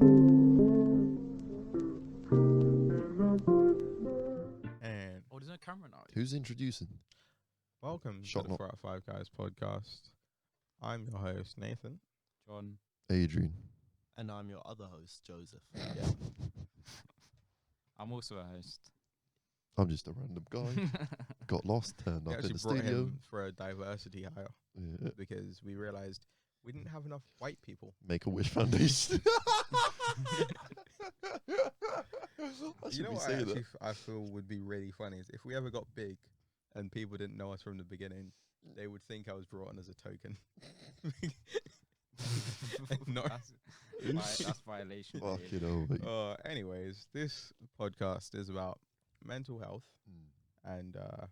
And Oh, there's no camera now. Who's introducing? welcome Shot to the knock. 4 out of 5 Guys podcast. I'm your host, Nathan. John. Adrian. And I'm your other host, Joseph. Yeah. I'm also a host. I'm just a random guy. Got lost, turned We up in actually the brought studio. him for a diversity hire Yeah. because we realized we didn't have enough white people. Make a Wish Foundation. You know what I feel would be really funny is if we ever got big and people didn't know us from the beginning, they would think I was brought on as a token. No. That's violation. Fuck really. it over. Anyways, this podcast is about mental health and well,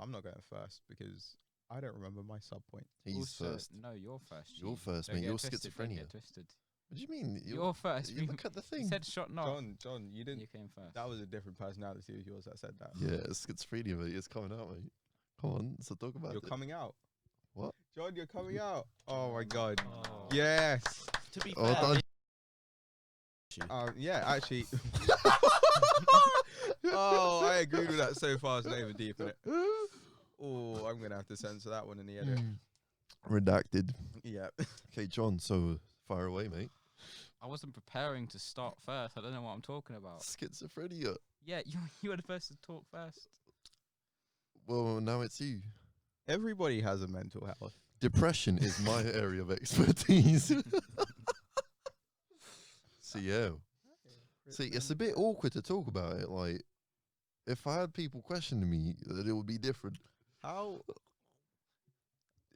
I'm not going first because I don't remember my sub point. He's Also, first. No, you're first. You're you. first, Don't mate. get You're twisted, don't schizophrenia. get twisted. What do you mean? You're first. You look at the You thing. said shot knock. John, you didn't. You came first. That was a different personality of yours that said that. Yeah, schizophrenia, mate. It's coming out, mate. Come on, so talk about You're it. coming out. What? John, you're coming out. Oh my God. Oh. Yes. To be Oh, fair, done. Yeah, actually. Oh, I agreed with that so far. It's not even deep in it. Oh, I'm gonna have to censor that one in the edit. Redacted. Yeah. Okay, John, so fire away, mate. I wasn't preparing to start first. I don't know what I'm talking about. Schizophrenia. Yeah, you were the first to talk first. Well, now it's you. Everybody has a mental health. Depression is my area of expertise. So yeah. See, it's a bit awkward to talk about it. Like, if I had people questioning me, that it would be different. How?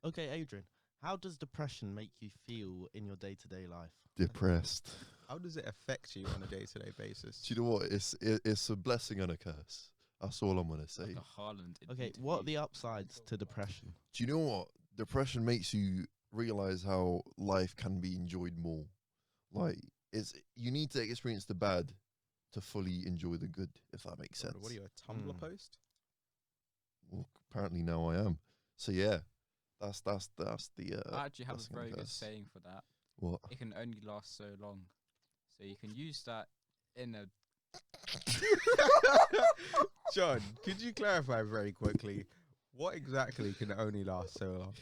okay, Adrian, how does depression make you feel in your day-to-day life? Depressed. How does it affect you on a day-to-day basis? Do you know what? It's a blessing and a curse. That's all I'm gonna say. Like a Haaland Okay, interview. what are the upsides to depression? Do you know what? Depression makes you realize how life can be enjoyed more. Like, you need to experience the bad to fully enjoy the good, if that makes sense. What are you, a Tumblr post? Well, apparently now I am. So yeah, that's the I actually have blessing a and very good curse. saying for that. What? It can only last so long. So you can use that in a... John, could you clarify very quickly what exactly can only last so long?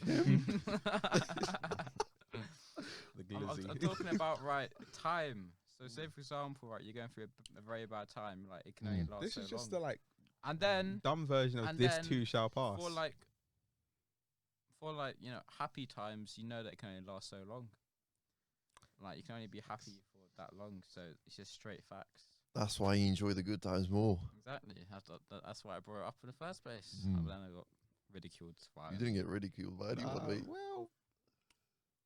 The I'm glizzy. talking about, right, time. So say, for example, right, you're going through a very bad time. Like, it can only last This so is just long. the And then... dumb version of and this then too shall pass. For happy times, you know that it can only last so long. Like, you can only be happy for that long, so it's just straight facts. That's why you enjoy the good times more. Exactly. That's why I brought it up in the first place. Mm. But then I got ridiculed. You didn't get ridiculed by anyone, mate. Well,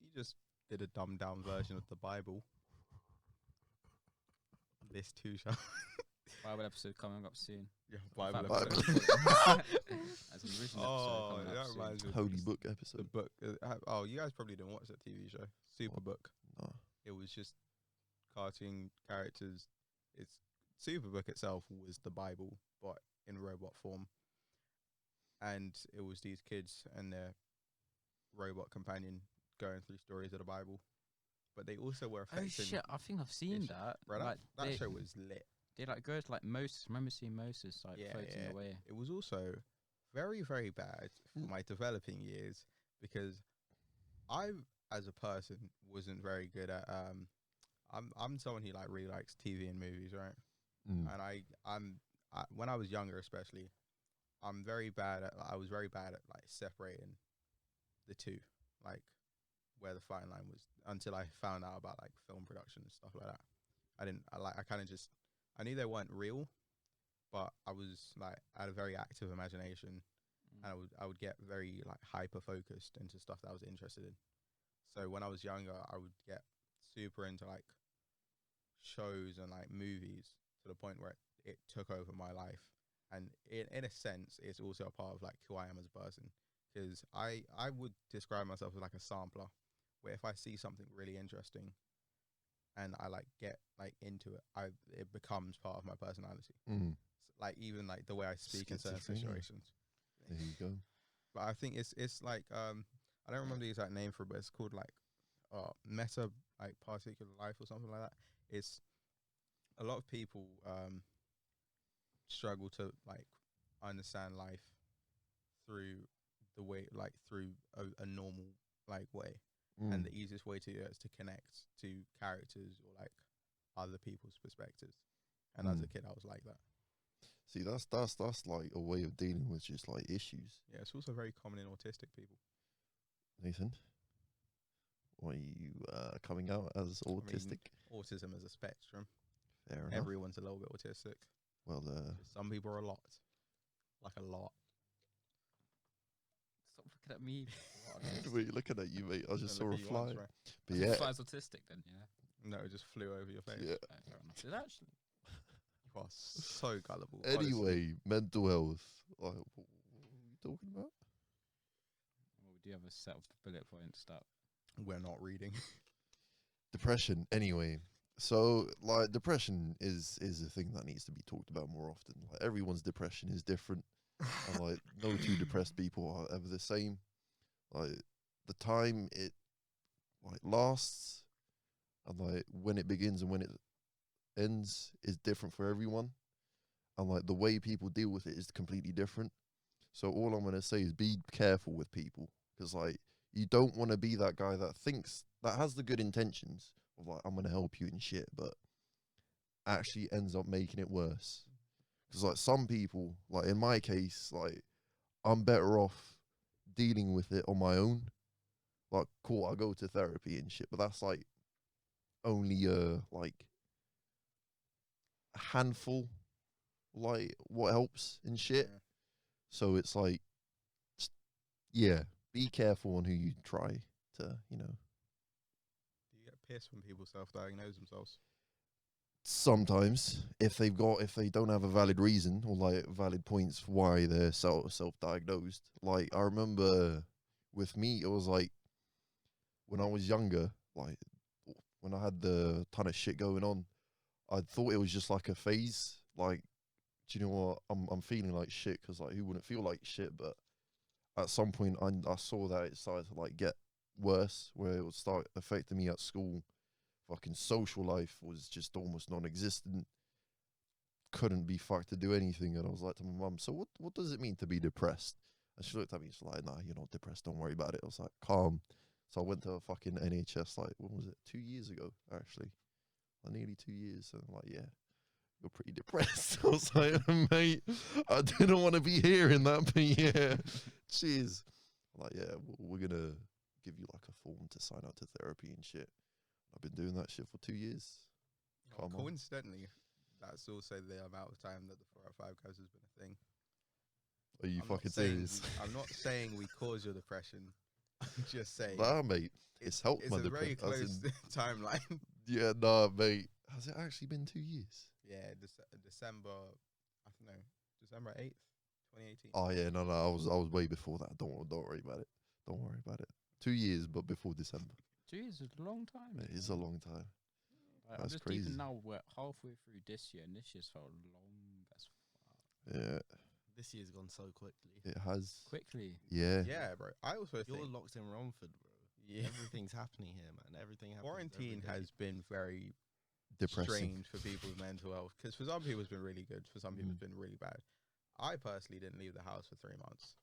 you just did a dumbed down version of the Bible. This too shall. Bible episode coming up soon. Yeah, Bible Bible episode. episode. As an original Oh, episode coming that up soon. reminds me. of Holy this- book The episode. book. Oh, you guys probably didn't watch that TV show, Superbook. No. It was just cartoon characters. It's Superbook itself was the Bible, but in robot form. And it was these kids and their robot companion going through stories of the Bible. But they also were Oh affecting. shit! I think I've seen issues. that. Bro, Like, that they, show was lit. they like go to like Moses. Remember seeing Moses like Yeah, floating yeah. away? It was also very, very bad for my developing years because I, as a person, wasn't very good at. I'm someone who like really likes TV and movies, right? Mm. And when I was younger, especially, I was very bad at like separating the two, like where the fine line was, until I found out about like film production and stuff like that. I knew they weren't real, but I was like, I had a very active imagination, and I would get very like hyper focused into stuff that I was interested in. So when I was younger, I would get super into like shows and like movies to the point where it took over my life. And in a sense, it's also a part of like who I am as a person, because I would describe myself as like a sampler, where if I see something really interesting and I like get like into it, it becomes part of my personality. Mm. Like even like the way I speak in certain Schizophrenia. situations. There you go. But I think it's like I don't remember the exact name for it, but it's called like like particular life or something like that. It's a lot of people struggle to like understand life through the way, like through a normal like way, and the easiest way to do it is to connect to characters or like other people's perspectives. And as a kid, I was like that. See, that's like a way of dealing with just like issues. Yeah, it's also very common in autistic people. Nathan, why are you coming out as I mean, autistic? autism is a spectrum. Fair enough. Everyone's a little bit autistic. Well, Some people are a lot, like a lot. Stop looking at me. wait, looking at you, mate. I just saw Look a at you fly. once, right? But yeah, Fly's autistic then, yeah. No, it just flew over your face. yeah. Fair enough. Did it actually? You are so gullible. honestly. Anyway, mental health. Like, what are we talking about? Well, we do have a set of bullet points that. We're not reading. Depression. Anyway, so like depression is a thing that needs to be talked about more often. Like everyone's depression is different, and like no two depressed people are ever the same. Like the time it like lasts, and like when it begins and when it ends is different for everyone, and like the way people deal with it is completely different. So all I'm gonna say is be careful with people, because like you don't want to be that guy that thinks that has the good intentions of like I'm gonna help you and shit, but actually ends up making it worse. Because like some people, like in my case, like I'm better off dealing with it on my own. Like cool, I go to therapy and shit, but that's like only like a handful, like what helps and shit. Yeah. So it's like, yeah, be careful on who you try to, you know. Do you get pissed when people self-diagnose themselves? Sometimes if they don't have a valid reason or like valid points why they're self-diagnosed. Like I remember with me, it was like when I was younger, like when I had the ton of shit going on, I thought it was just like a phase. Like, do you know what? I'm feeling like shit, because like who wouldn't feel like shit? But at some point, I saw that it started to like get worse, where it would start affecting me at school. Fucking social life was just almost non-existent. Couldn't be fucked to do anything, and I was like to my mum, "So what does it mean to be depressed?" And she looked at me, she's like, "Nah, you're not depressed. Don't worry about it." I was like, "Calm." So I went to a fucking NHS like when was it? 2 years ago, actually, like nearly 2 years. And I'm like, "Yeah, you're pretty depressed." I was like, "Mate, I didn't want to be hearing that, but yeah, cheers." I'm like, "Yeah, we're gonna give you like a form to sign up to therapy and shit." I've been doing that shit for 2 years. Well, Come on. coincidentally, that's also the amount of time that the 405 guys has been a thing. Are you I'm not fucking saying serious? I'm not saying we cause your depression. I'm just saying Nah, mate. It's helped it's my a very depression. close timeline. Yeah, nah, mate. Has it actually been 2 years? Yeah, December, I don't know, December 8th, 2018. Oh yeah, no, I was way before that. Don't worry about it. Don't worry about it. 2 years, but before December. Jeez, it's a long time. It is a long time. Like, I'm That's just crazy. even now. We're halfway through this year, and this year's felt long as fuck. Yeah, This year's gone so quickly. it has. Quickly. Yeah. Yeah, bro. I also You're think locked in Romford, bro. yeah, Everything's happening here, man. Everything happens. quarantine every day. has been very Depressing. strange for people's mental health. Because for some people it's been really good, for some people it's been really bad. I personally didn't leave the house for 3 months,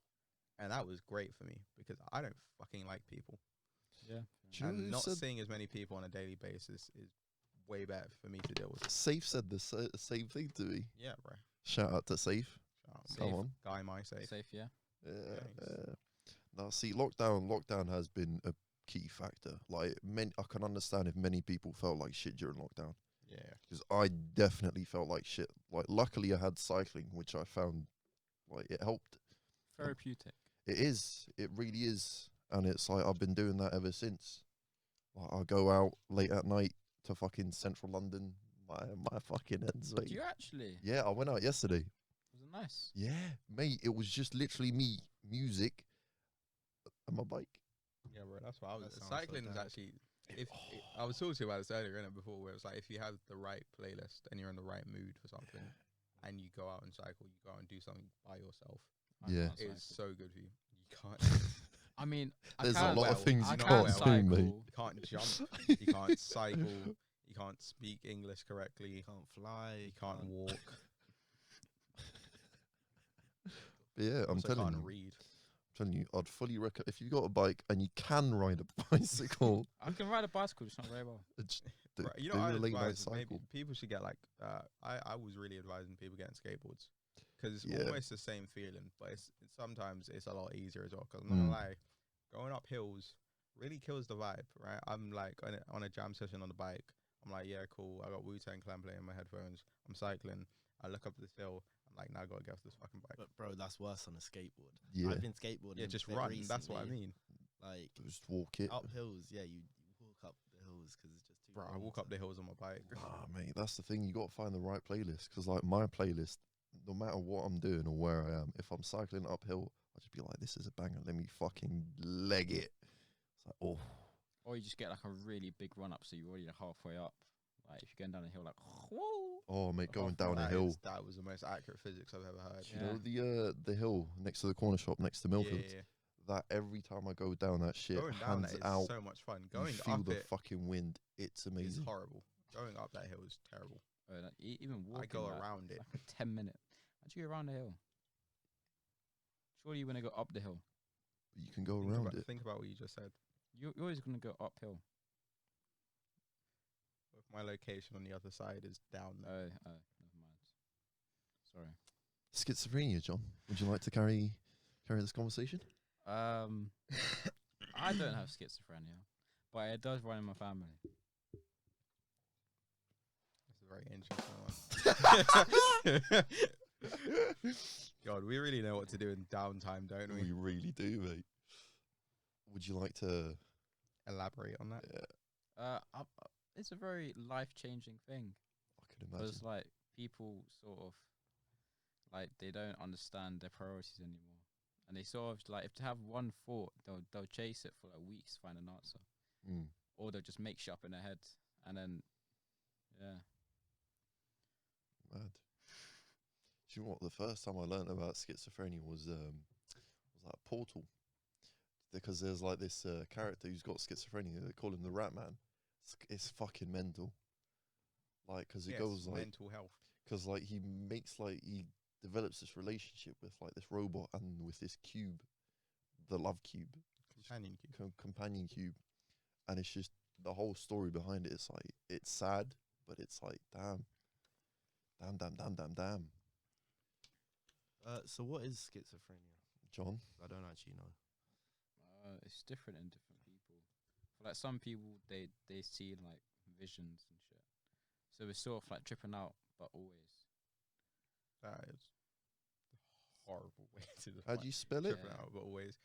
and that was great for me because I don't fucking like people. Yeah. Do you know And who not said seeing as many people on a daily basis is way better for me to deal with. Safe said the same thing to me. Yeah, bro. Shout out to Safe. Shout Come out, on. Guy my safe. Safe, yeah. Yeah. Thanks. Yeah. Now, see, lockdown has been a key factor. Like, I can understand if many people felt like shit during lockdown, Yeah. because I definitely felt like shit. Like, luckily I had cycling, which I found like it helped. Therapeutic. It is. It really is. And it's like I've been doing that ever since. Like, I go out late at night to fucking central London. My fucking ends, Do mate. you actually? Yeah, I went out yesterday. Was it nice? Yeah, mate. It was just literally me, music, and my bike. Yeah, bro. That's what I was. That sounds so Cycling is dope. actually. I was talking to you about this earlier, innit, before, where it's like if you have the right playlist and you're in the right mood for something, and you go out and cycle, you go out and do something by yourself. I Yeah. can't It's cycle. so good for you. You can't. I mean, There's a can't- lot of things I you know can't can't well. do, mate. cycle. You can't jump. You can't cycle. You can't speak English correctly. You can't fly. You can't walk. But yeah, I'm Also telling can't you, read. I'd fully recommend if you got a bike and you can ride a bicycle. I can ride a bicycle, just not very well. It's Right, you do know, I a late night advise maybe cycle. people should get like. I was really advising people getting skateboards because it's Yeah. almost the same feeling, but sometimes it's a lot easier as well. Because I'm not Mm. gonna lie, going up hills really kills the vibe, right? I'm like on a jam session on the bike. I'm like, yeah, cool. I got Wu-Tang Clan playing in my headphones. I'm cycling. I look up this hill. I'm like, now I gotta get off this fucking bike. But bro, that's worse on a skateboard. Yeah, I've been skateboarding. Yeah, just bit run. That's what I recently, mean, Like just walk it. up hills, yeah, you walk up the hills because it's just too. bro. I long walk to- up the hills on my bike. Ah, mate, that's the thing. You got to find the right playlist because, like, my playlist, no matter what I'm doing or where I am, if I'm cycling uphill, I'll just be like, "This is a banger. Let me fucking leg it." It's like, oh, Or you just get like a really big run up, so you're already halfway up. Like if you're going down a hill, like whoa. oh, mate, going Apart down from a that hill. that was the most accurate physics I've ever heard. You know the hill next to the corner shop next to Milford. Yeah. That every time I go down that shit, Going down hands that is out, so much fun. you Going feel up the it fucking wind. It's is amazing. horrible. Going up that hill is terrible. Like, even walking. I go like, around it. like a 10 minute. How'd you go around the hill? Surely you want to go up the hill. You can go Think around about, it. think about what you just said. You're always going to go uphill. If my location on the other side is down there. Oh, never mind. Sorry. Schizophrenia, John. Would you like to carry this conversation? I don't have schizophrenia, but it does run in my family. That's a very interesting one. God, we really know what to do in downtime, don't We we? really do, mate. Would you like to? Elaborate on that. Yeah, It's a very life-changing thing. I can imagine. Because like people sort of like they don't understand their priorities anymore, and they sort of like if they have one thought, they'll chase it for like weeks to find an answer, Mm. or they'll just make shit up in their head, and then yeah. Mad. Do you know what? The first time I learned about schizophrenia was like Portal, because there's like this character who's got schizophrenia. They call him the Rat Man. It's fucking mental. Like, because it Yes, goes like, mental health. because like he develops this relationship with like this robot and with this cube, the love cube, Companion cube. companion cube, and it's just the whole story behind it. It's like it's sad, but it's like damn. So what is schizophrenia? John, I don't actually know. It's different in different people. For like some people, they see like visions and shit, so it's sort of like tripping out, but always. That is a horrible way to define. how do you spell it? Tripping out, but always.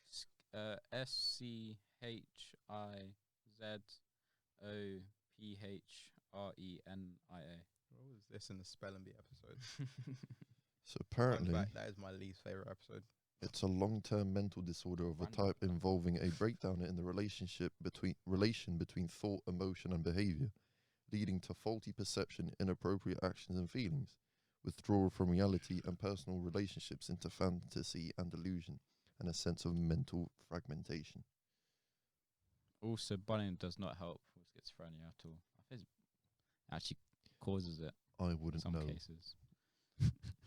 SCHIZOPHRENIA. What was this in the spelling bee episode? So Fun apparently, fact, that is my least favorite episode. it's a long-term mental disorder of a Random type stuff. involving a breakdown in the relation between thought, emotion, and behavior, leading to faulty perception, inappropriate actions and feelings, withdrawal from reality and personal relationships into fantasy and illusion, and a sense of mental fragmentation. Also, bunning does not help with schizophrenia at all. I think it actually causes it I in wouldn't some know. cases.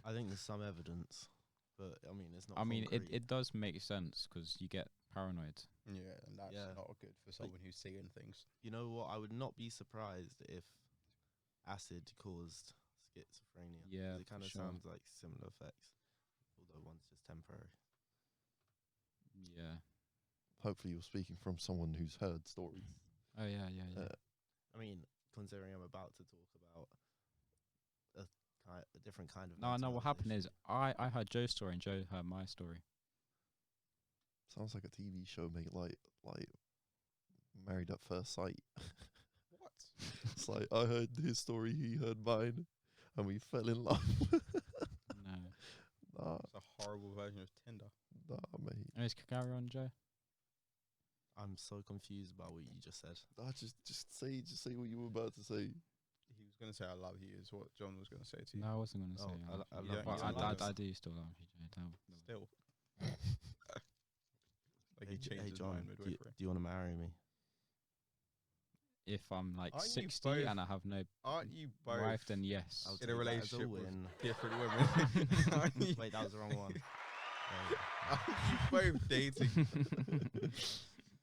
I think there's some evidence, but I mean, it's not. I mean, concrete. it does make sense because you get paranoid. Yeah, and that's Yeah. not good for someone who's seeing things. You know what? I would not be surprised if acid caused schizophrenia. 'cause Yeah, it kind for of sure. sounds like similar effects, although one's just temporary. Yeah. Hopefully, you're speaking from someone who's heard stories. Oh yeah. I mean, considering I'm about to talk about a different kind of. No. mental What health happened is issue. I heard Joe's story and Joe heard my story. Sounds like a TV show, mate. Like Married at First Sight. What? It's like I heard his story, he heard mine, and we fell in love. No. Nah, It's a horrible version of Tinder. mate. Anyways, carry on, Joe. I'm so confused about what you just said. Just say what you were about to say. He was going to say I love you is what John was going to say to you. No, I wasn't gonna say. Oh, I love lo- I you. love But you. I love I us. do still love you, Joe. Still. Like Hey, he changed his John, mind midway do through. you want to marry me? If I'm like Aren't you 60 both- and I have no Aren't you both wife, then yes. I'll in a take that as a relationship with win. different women? Aren't you- Wait, that was the wrong one. Aren't you both dating?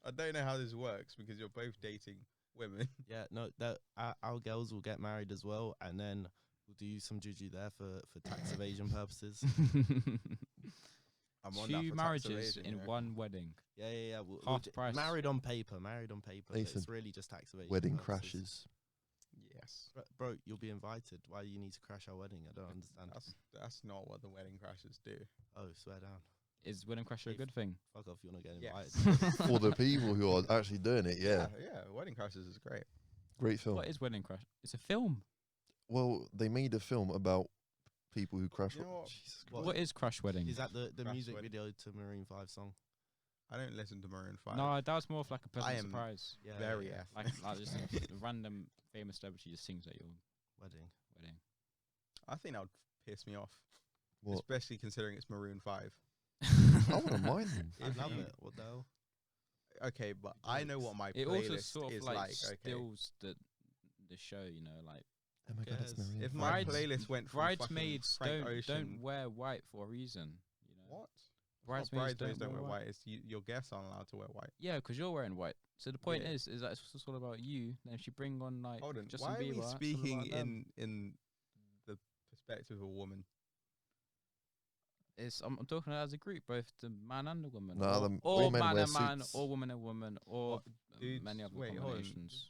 I don't know how this works because you're both dating women. Yeah, no, that our girls will get married as well, and then we'll do some juju there for tax evasion purposes. I'm on that Two for tax marriages evasion, in you know. one wedding. Yeah. We'll Half j- price. Married on paper. But Nathan, it's really just tax evasion. Wedding purposes. crashes. Yes. Bro, you'll be invited. Why do you need to crash our wedding? I don't understand. That's not what the wedding crashes do. Oh, swear down. Is wedding crasher a If- good thing? Fuck off. You're not getting Yes. invited. For the people who are actually doing it, yeah. Yeah, wedding crashes is great. Great film. What is wedding crash? It's a film. Well, they made a film about people who crash. You know what? Jesus What- What is Crash Wedding? Is that the Crash music wedding. video to Maroon 5 song? I don't listen to Maroon 5. No, that was more of like a pleasant am surprise. Yeah, Very yeah. Like just a random famous celebrity just sings at your Wedding. wedding. I think that would piss me off. What? Especially considering it's Maroon 5. I wouldn't mind them. I If love you- it. What the hell? Okay, but I know what my It playlist also sort of is like like. Okay. stills the show, you know, like Oh my god, it's Yes. Maroon If five. my Brides- playlist went from bridesmaids fucking Frank don't Ocean, wear white for a reason, you know. What? Bridesmaids Bridesmaids don't wear wear white. It's your guests aren't allowed to wear white. Yeah, because you're wearing white. So the point Yeah. is that it's just all about you. Then if you bring on like Hold on. Justin Why are Bieber, we it's all speaking about them. in the perspective of a woman? I'm talking as a group, both the man and the woman. No, or, the or women man wear and man, suits. or woman and woman, or What, dudes- many other wait, hold on. combinations.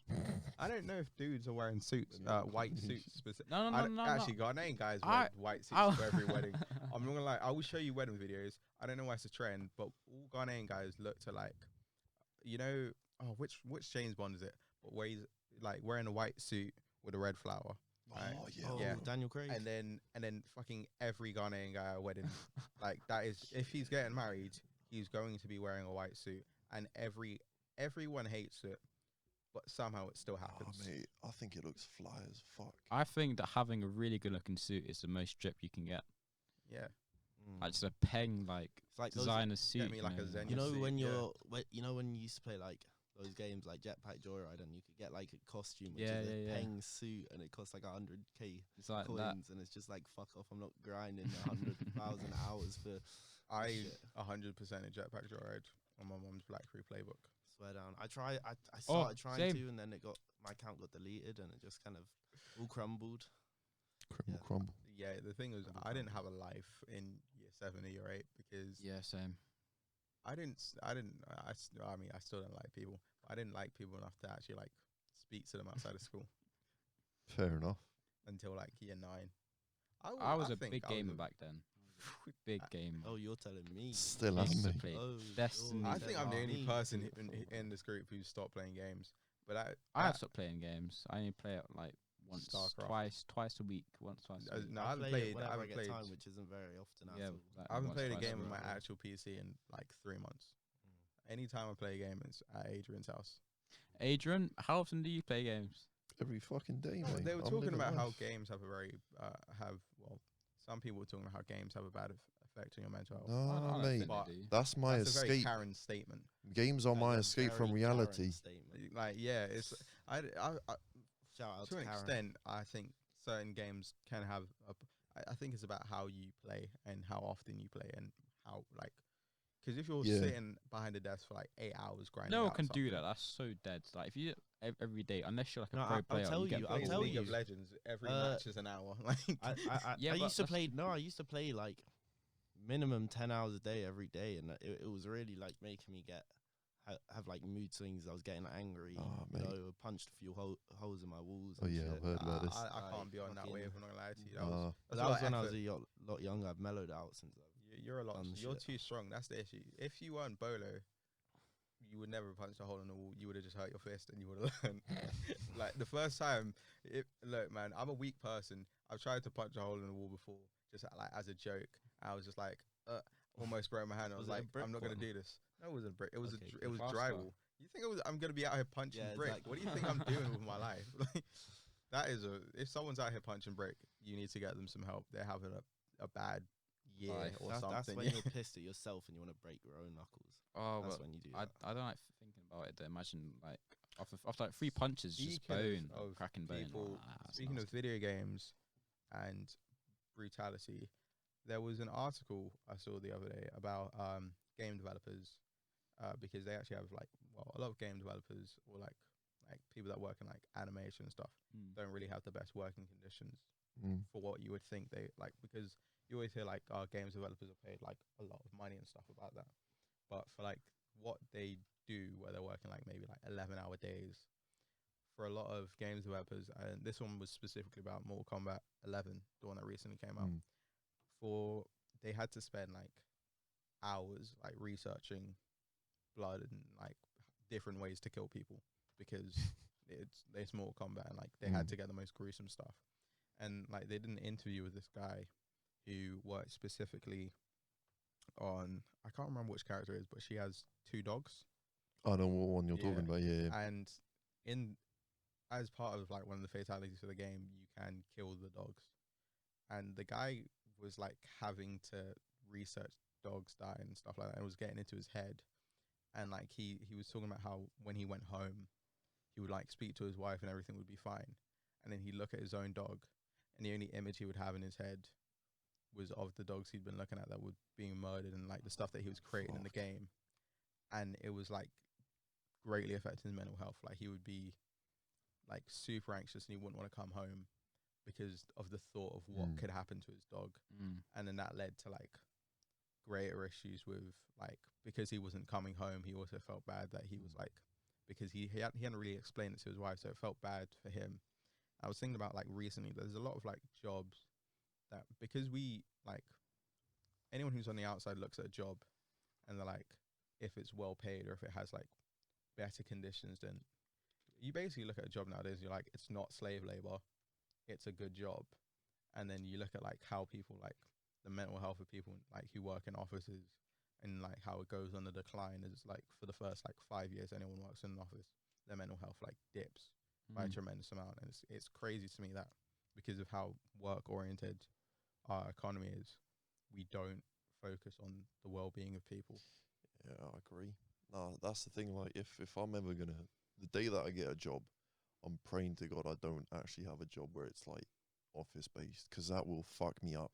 I don't know if dudes are wearing suits, white suits. No, Actually, Ghanaian guys I- wear white suits I- for every wedding. I'm not gonna lie. I will show you wedding videos. I don't know why it's a trend, but all Ghanaian guys look to like, you know, which James Bond is it? But where he's like wearing a white suit with a red flower. Right? Oh yeah. Oh, Yeah. Daniel Craig. And then fucking every Ghanaian guy at a wedding, like that is if he's getting married, he's going to be wearing a white suit, and everyone hates it, but somehow it still Oh, happens. mate, I think it looks fly as fuck. I think that having a really good looking suit is the most drip you can get. Yeah, Mm. Like just a peng like It's like those- designer suit. me like a know, Zen You know suit, when yeah. you know when you used to play like those games like Jetpack Joyride, and you could get like a costume which Yeah, is a yeah, yeah. peng suit, and it costs like 100k It's like coins, that. and it's just like fuck off. I'm not grinding 100,000 hours for I shit. 100% a Jetpack Joyride on my mom's BlackBerry playbook. Swear down. I started trying same. to, and then my account got deleted, and it just kind of all crumbled. Crumble, Yeah. crumble. Yeah, the thing was, Crumble, I didn't crumble. have a life in year 7 or year 8 because Yeah, same. I mean, I still don't like people. But I didn't like people enough to actually like speak to them outside of school Fair enough. until like year 9. I was a think big I was gamer a- back then. Big gamer. Oh, you're telling me. Still I used am to me. play Oh, Destiny. I you're think I'm the telling only me. person in this group who stopped playing games. But I have stopped playing games. I only play it like once, StarCraft. twice a week. Twice a week. No, I I haven't play it played. I whenever I haven't get played. time, which isn't very often. Yeah, at all. like I haven't once, played a twice game on week. my actual PC in like 3 months. Anytime I play a game, it's at Adrian's house. Adrian, how often do you play games? Every fucking day, mate. They were I'm talking living about how life. games have a very some people were talking about how games have a bad effect on your mental health. No, I don't mate. think But they do. That's my That's a very escape. Karen statement. Games are my That's a escape from very Karen reality. statement. Like, yeah, it's I Shout out to an Karen. extent. I think certain games can have. I think it's about how you play and how often you play and how like. Because if you're Yeah. sitting behind a desk for like 8 hours grinding, No one out can do something, that. That's so dead. Like if you every day, unless you're like a No, pro I'll player, tell you get you, I'll I'll paid. tell League of you. Legends. Every Uh, match is an hour. Like, Yeah, I but used to that's- play. No, I used to play like minimum 10 hours a day every day, and it was really like making me have like mood swings. I was getting angry. Oh, you mate. know, punched a few holes in my walls. Oh and yeah, shit. I've heard about this. I Like, can't be on that fucking- wave. I'm not gonna lie to you. That Uh, was, But that's that a lot was of when I was effort. a lot younger. I've mellowed out since then. You're a lot. done You're shit. too strong. That's the issue. If you weren't Bolo, you would never punch a hole in the wall. You would have just hurt your fist, and you would have learned. Like the first time, look, man, I'm a weak person. I've tried to punch a hole in the wall before, just like as a joke. I was just like, almost broke my hand. I was Was it a like, brick I'm not gonna one? do this. No, it wasn't a brick. It was Okay, it was plaster. drywall. You think I'm gonna be out here punching Yeah, brick? exactly. What do you think I'm doing with my life? Like, that is if someone's out here punching brick, you need to get them some help. They're having a bad year life. or That's something. when yeah. you're pissed at yourself and you want to break your own knuckles. Oh, That's but when you do I that. I don't like thinking about it. To imagine like after like 3 punches, just Speaking bone, of cracking bone. people, That's speaking of nasty. video games and brutality, there was an article I saw the other day about game developers because they actually have like a lot of game developers or like people that work in like animation and stuff Mm. don't really have the best working conditions Mm. for what you would think they like, because you always hear like games developers are paid like a lot of money and stuff about that, but for like what they do where they're working like maybe like 11-hour days for a lot of games developers, and this one was specifically about Mortal Kombat 11, the one that recently came out, Mm. for they had to spend like hours like researching blood and like different ways to kill people because it's Mortal Kombat, and like they had Mm. to get the most gruesome stuff. And like they did an interview with this guy who worked specifically on, I can't remember which character it is, but she has 2 dogs. I know what one you're Yeah. talking about. Yeah, yeah. And in as part of like one of the fatalities of the game, you can kill the dogs. And the guy was like having to research dogs dying and stuff like that, and it was getting into his head. And like he was talking about how when he went home, he would like speak to his wife and everything would be fine. And then he'd look at his own dog, and the only image he would have in his head was of the dogs he'd been looking at that were being murdered and like the stuff that he was creating in the Fuck. game. And it was like greatly affecting his mental health. Like he would be like super anxious and he wouldn't want to come home because of the thought of what Mm. could happen to his dog. Mm. And then that led to like greater issues with like, because he wasn't coming home, he also felt bad that he was like, because he hadn't really explained it to his wife, so it felt bad for him. I was thinking about like recently there's a lot of like jobs that, because we like, anyone who's on the outside looks at a job and they're like, if it's well paid or if it has like better conditions, then you basically look at a job nowadays, you're like, it's not slave labor, it's a good job. And then you look at like how people like the mental health of people like who work in offices and like how it goes on the decline is like for the first like 5 years anyone works in an office, their mental health like dips by a Mm. tremendous amount. And it's crazy to me that because of how work oriented our economy is, we don't focus on the well being of people. Yeah, I agree. Nah, that's the thing. Like, if I'm ever gonna, the day that I get a job, I'm praying to God I don't actually have a job where it's like office based, because that will fuck me up.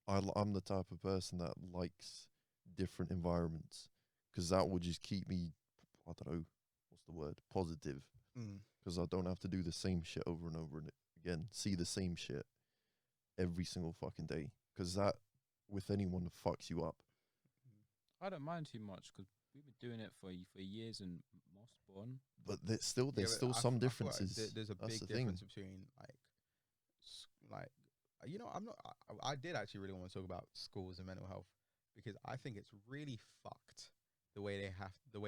I'm the type of person that likes different environments, because that will just keep me, I don't know, what's the word, positive, Mm. because I don't have to do the same shit over and over and again, see the same shit every single fucking day, because that with anyone fucks you up. I don't mind too much because we've been doing it for years in Mossborn. But Yeah, there's but still I some feel like differences. there's a That's big the thing. difference between like you know, I'm not I did actually really want to talk about schools and mental health because I think it's really fucked the way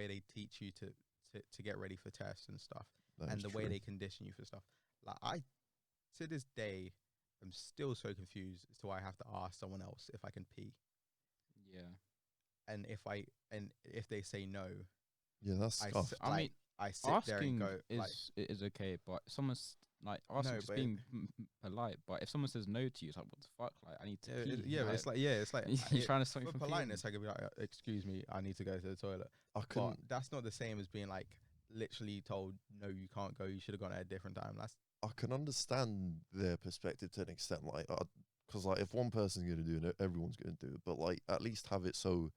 they teach you to get ready for tests and stuff, That and is the way true. they condition you for stuff. Like I to this day I'm still so confused as to why I have to ask someone else if I can pee, Yeah. and if they say no, Yeah, that's I scuffed. I mean, I sit there and asking go like, is okay, but someone's like asking, No, just but being polite. But if someone says no to you, it's like, what the fuck? Like, I need to pee. yeah, but it's like you're trying to stop me for from peeing. politeness, I could be like, excuse me, I need to go to the toilet. I But couldn't. that's not the same as being like literally told, no, you can't go. You should have gone at a different time. That's I can understand their perspective to an extent, like, because like if one person's gonna do it, everyone's gonna do it. But like, at least have it so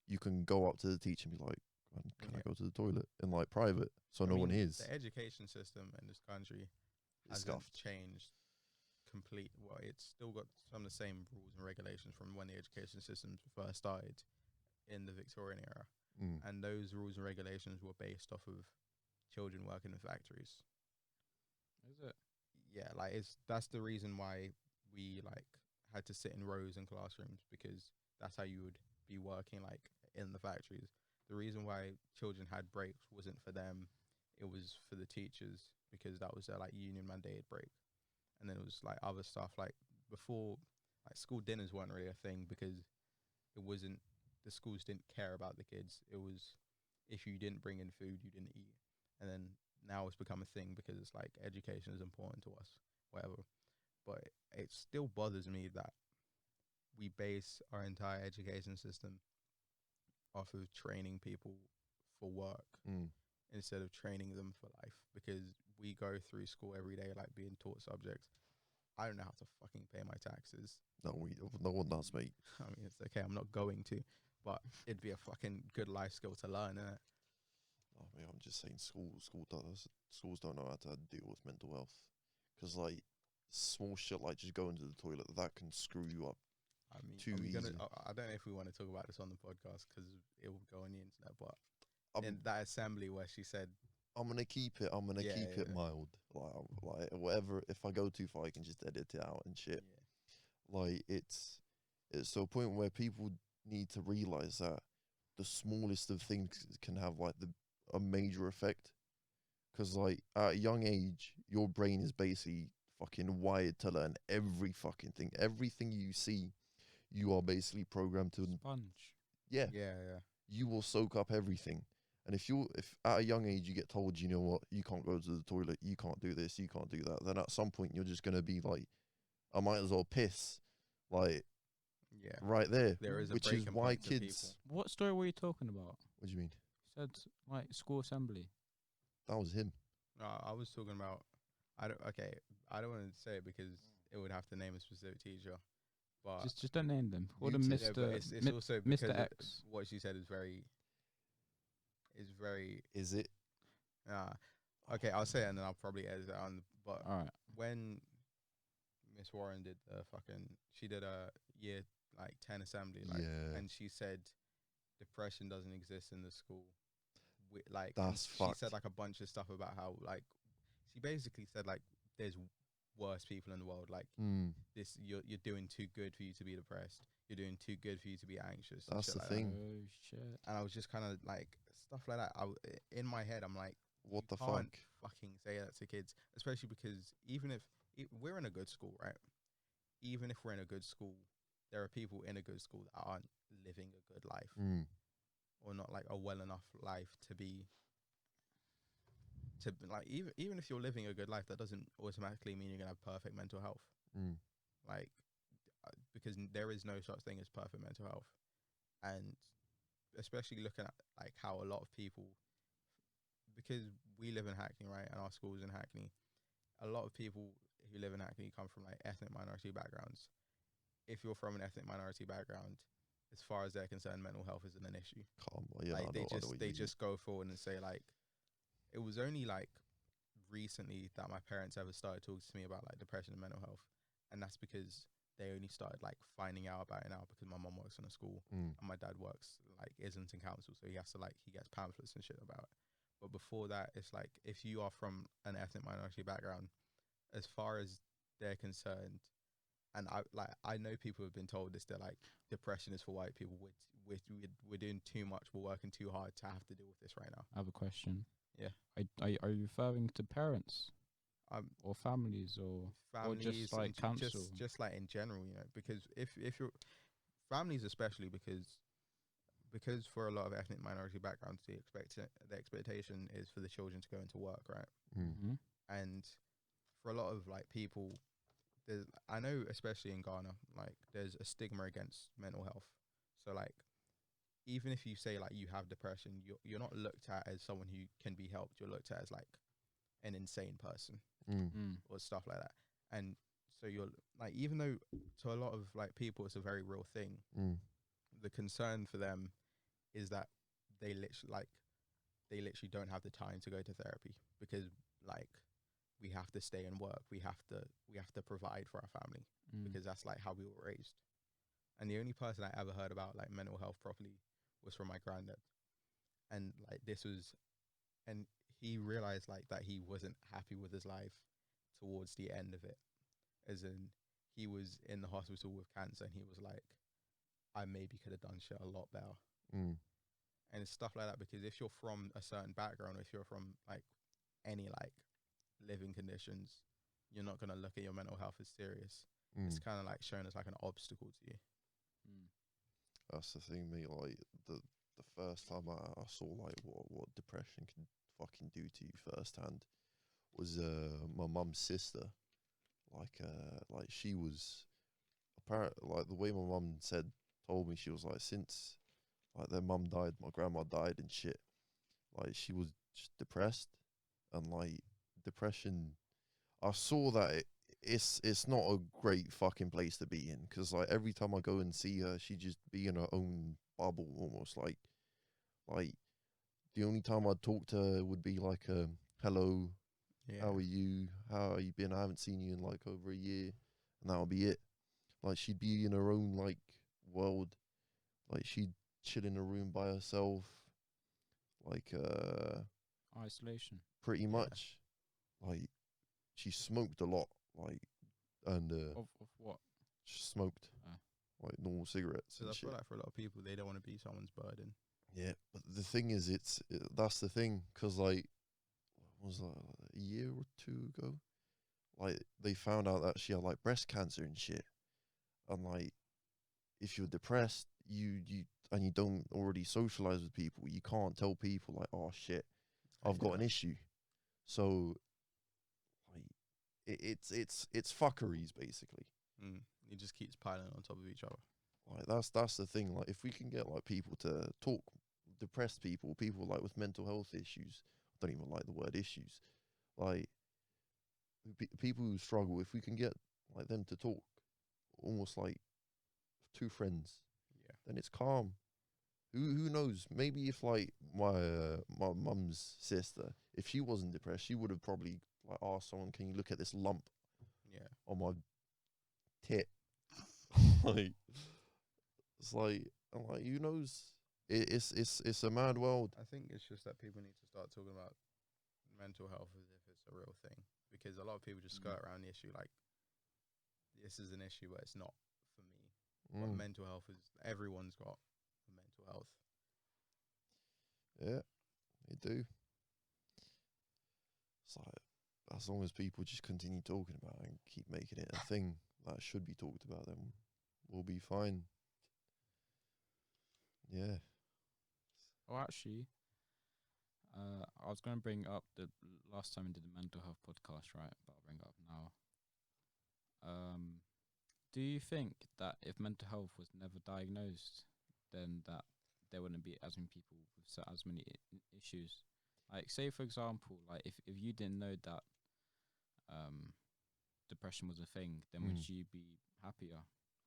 you can go up to the teacher and be like, "Man, can I Yeah. go to the toilet?" in like private, so I no one mean, hears. The education system in this country It's hasn't scuffed. changed complete. Well, it's still got some of the same rules and regulations from when the education system first started in the Victorian era. Mm. And those rules and regulations were based off of children working in factories. Is it? Yeah, like that's the reason why we like had to sit in rows in classrooms, because that's how you would be working like in the factories. The reason why children had breaks wasn't for them, it was for the teachers, because that was their like union mandated break. And then it was like other stuff like before, like school dinners weren't really a thing because it wasn't, the schools didn't care about the kids. It was, if you didn't bring in food, you didn't eat. And then now it's become a thing because it's like education is important to us, whatever. But it still bothers me that we base our entire education system off of training people for work Mm. instead of training them for life, because we go through school every day like being taught subjects. I don't know how to fucking pay my taxes. No one does, mate. I mean, it's okay, I'm not going to, but it'd be a fucking good life skill to learn, innit? I mean, I'm just saying, schools don't know how to deal with mental health, because like small shit like just going to the toilet that can screw you up. I mean, Too are we gonna, easy. I don't know if we want to talk about this on the podcast because it will go on the internet, but I'm, in that assembly where she said, I'm gonna keep it. I'm gonna Yeah, keep it yeah. mild. Like whatever. If I go too far, I can just edit it out and shit. yeah, Like it's to a point where people need to realize that the smallest of things can have like a major effect. Because like at a young age, your brain is basically fucking wired to learn every fucking thing. Everything you see, you are basically programmed to. Sponge. Yeah, yeah. you will soak up everything. And if at a young age you get told, you know what, you can't go to the toilet, you can't do this, you can't do that, then at some point you're just gonna be like, I might as well piss, like Yeah, right there. there is a which is breaking why point to people. kids. What story were you talking about? What do you mean? You said like school assembly. That was him. No, I was talking about. I don't. Okay, I don't want to say it because it would have to name a specific teacher. But Just don't name them. Call them Muted. yeah, Mr. but it's Mi- also Mr. because X. what she said is very. Is very. Is it? Okay, I'll say it and then I'll probably edit it on. But All right. when Miss Warren did the she did a year like 10 assembly, like, Yeah. and she said depression doesn't exist in the school. Like, That's she fucked. said like a bunch of stuff about how like she basically said like there's worse people in the world. Like Mm, this, you're doing too good for you to be depressed. You're doing too good for you to be anxious. and That's shit the like that. thing. Oh shit. And I was just kind of like stuff like that. In my head, I'm like, what you the can't fuck? fucking say that to kids, especially because even if we're in a good school, right? Even if we're in a good school, there are people in a good school that aren't living a good life Mm, or not like a well enough life to be like even if you're living a good life, that doesn't automatically mean you're gonna have perfect mental health. mm, Like because there is no such thing as perfect mental health, and especially looking at like how a lot of people, because we live in Hackney, right, and our school's in Hackney, a lot of people who live in Hackney come from like ethnic minority backgrounds. If you're from an ethnic minority background, as far as they're concerned, mental health isn't an issue. calm. Yeah, Like I know what they you mean. just go forward and say like, it was only like recently that my parents ever started talking to me about like depression and mental health, and that's because they only started like finding out about it now because my mum works in a school Mm, and my dad works like Islington Council, so he has to like he gets pamphlets and shit about it. But before that, it's like if you are from an ethnic minority background, as far as they're concerned, and I know people have been told this. They're like, depression is for white people. We're doing too much. We're working too hard to have to deal with this right now. I have a question. Yeah. Are you referring to parents or families or Families like and council? just like in general, because if you're families, especially because for a lot of ethnic minority backgrounds, the expectation is for the children to go into work, right? mm, Mm-hmm. And for a lot of like people, I know especially in Ghana, like there's a stigma against mental health. So like even if you say like you have depression, you're not looked at as someone who can be helped. You're looked at as like an insane person mm, or stuff like that. And so you're like, even though to a lot of like people it's a very real thing, mm. the concern for them is that they literally don't have the time to go to therapy because like we have to stay and work. We have to provide for our family because that's like how we were raised. And the only person I ever heard about like mental health properly was from my granddad. And like and he realized like that he wasn't happy with his life towards the end of it. As in he was in the hospital with cancer and he was like, I maybe could have done shit a lot better. Mm. And it's stuff like that because if you're from a certain background, or if you're from like any like living conditions, you're not gonna look at your mental health as serious. It's Mm. kind of like shown as like an obstacle to you. That's the thing, mate. Like the first time I saw like what depression can fucking do to you firsthand was my mum's sister. Like she was a like the way my mum told me, she was like, since like their mum died, my grandma died and shit. Like she was just depressed, and like depression, I saw that it's not a great fucking place to be in, because like every time I go and see her, she just be in her own bubble almost. Like the only time I'd talk to her would be like hello, Yeah. how are you? How are you been? I haven't seen you in like over a year, and that'll be it. Like she'd be in her own like world. Like she'd chill in a room by herself. Like Isolation. pretty Yeah. much. Like she smoked a lot. Like and Of what? she smoked Ah. like normal cigarettes Because and I shit. feel like for a lot of people, they don't want to be someone's burden. Yeah, but the thing is, that's the thing, because like, what was that, like, a year or two ago? Like they found out that she had like breast cancer and shit, and like if you're depressed, you and you don't already socialize with people, you can't tell people like, oh shit, I've got an issue. So like it's fuckeries basically. Mm. It just keeps piling on top of each other. Like that's the thing. Like if we can get like people to talk, depressed people like with mental health issues. I don't even like the word issues. Like people who struggle, if we can get like them to talk, almost like two friends, Yeah. then it's calm. Who knows? Maybe if like my mum's sister, if she wasn't depressed, she would have probably like asked someone, "Can you look at this lump Yeah. on my tit?" Like it's like I'm like, who knows? It's a mad world. I think it's just that people need to start talking about mental health as if it's a real thing, because a lot of people just skirt around the issue like this is an issue, but it's not for me. But Mm. mental health is, everyone's got a mental health. Yeah, they do. It's like as long as people just continue talking about it and keep making it a thing that should be talked about, then we'll be fine. Yeah. Oh, actually, I was going to bring up the last time we did the mental health podcast, right? But I'll bring it up now. Do you think that if mental health was never diagnosed, then that there wouldn't be as many people with as many issues? Like, say for example, like if you didn't know that depression was a thing, then would you be happier?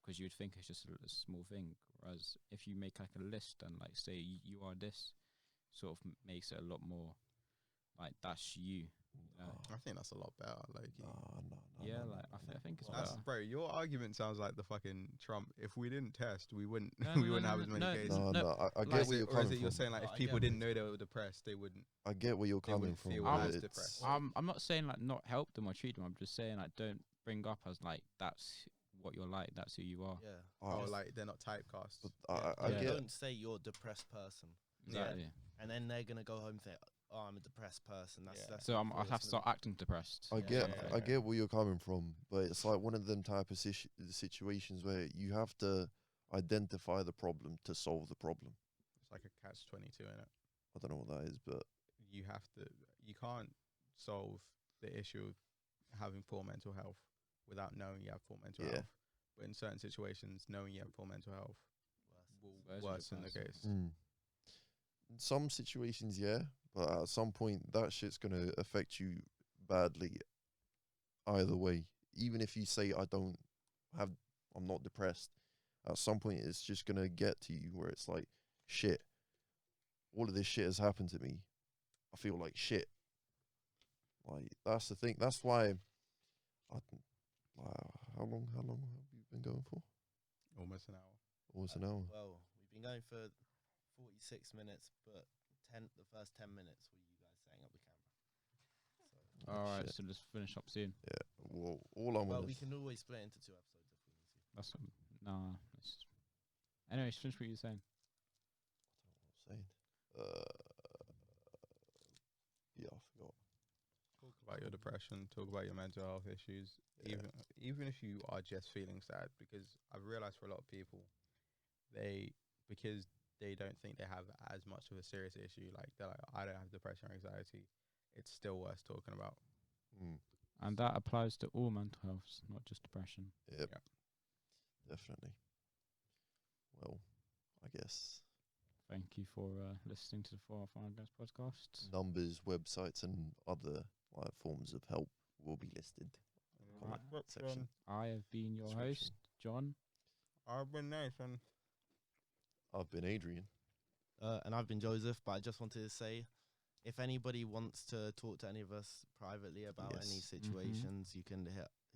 Because you would think it's just a small thing. Whereas if you make like a list and like say you are this, sort of makes it a lot more like that's you. I think that's a lot better. Like, Yeah, like I think it's that's, better. bro. Your argument sounds like the fucking Trump. If we didn't test, we wouldn't. No, we no, wouldn't no, have no, as many no, cases. No, I like, get where you're Or is coming it you're from. saying like No, if I people get didn't what know they were depressed, they wouldn't? I get where you're They coming wouldn't from. feel but as it's- depressed. I'm not saying like not help them or treat them. I'm just saying like don't bring up as like that's what you're like. That's who you are. Yeah. I- Oh, Just- like they're not typecast. but yeah, I Yeah. get. Don't say you're a depressed person, Exactly. and then they're gonna go home and think, "Oh, I'm a depressed person." That's Yeah. that's So not I'll cool. have It's to gonna start acting depressed. I Yeah, get, yeah, I yeah. get where you're coming from, but it's like one of them type of situations where you have to identify the problem to solve the problem. It's like a catch-22 in it. I don't know what that is, but You have to. You can't solve the issue of having poor mental health without knowing you have poor mental Yeah. health. But in certain situations, knowing you have poor mental health will Worsen worsen the your case. in some situations, yeah, but at some point, that shit's gonna affect you badly. Either way, even if you say I'm not depressed, at some point, it's just gonna get to you where it's like, shit, all of this shit has happened to me. I feel like shit. Like that's the thing. That's why. How long have you been going for? Almost an hour. Almost an hour. Well, we've been going for 46 minutes, but the first 10 minutes were you guys setting up the camera. So, All right, Shit. so just finish up soon. Yeah. Well, all I'm well, gonna we can always split into 2 episodes if we need to. That's nah. Anyways, finish what you're saying. saying. Yeah, I forgot. Talk about your depression. Talk about your mental health issues. Yeah. Even if you are just feeling sad, because I've realized for a lot of people, because they don't think they have as much of a serious issue. Like they're like, I don't have depression or anxiety. It's still worth talking about. Mm. And that applies to all mental health, not just depression. Yep. Yeah. definitely. Well, I guess Thank you for listening to the For Our Final Games podcast. numbers, websites, and other forms of help will be listed. Right. Section. I have been your host, John. I've been Nathan. I've been Adrian. And I've been Joseph, but I just wanted to say, if anybody wants to talk to any of us privately about any Yes. situations, you can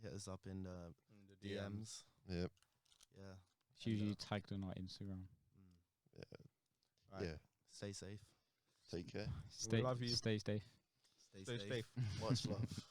hit us up in the The DMs. Yep. Yeah. It's usually tagged on our Instagram. Mm. Yeah. Right. Yeah. Stay safe. Take care. Stay, love you. Stay safe. Stay Stay safe. Much love.